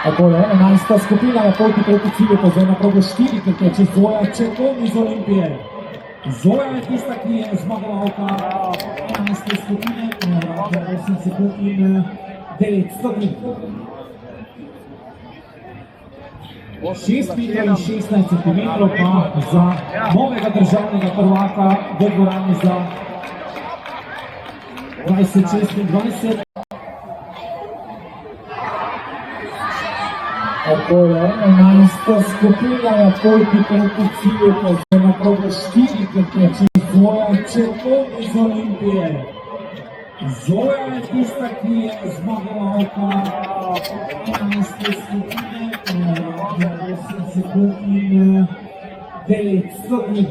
Takole, 11. skupina na poti proti cilju, pa zdaj na progo 4 krkeči Zoja Čepon iz Olimpije. Zoja je tista, ki je zmagovalka 11. skupine, 8 sekund in 900 dni. 6 metrov in 16 centimetrov pa za novega državnega prvaka v dvorani za 2026. Takole, 11. skupina na poti proti cilju, pa zdaj na progo 4 krkeči Zoja Čepon iz Olimpije. Zoja je tista, ki je zmagovalka 11. skupine, 8 sekund in 900 dni.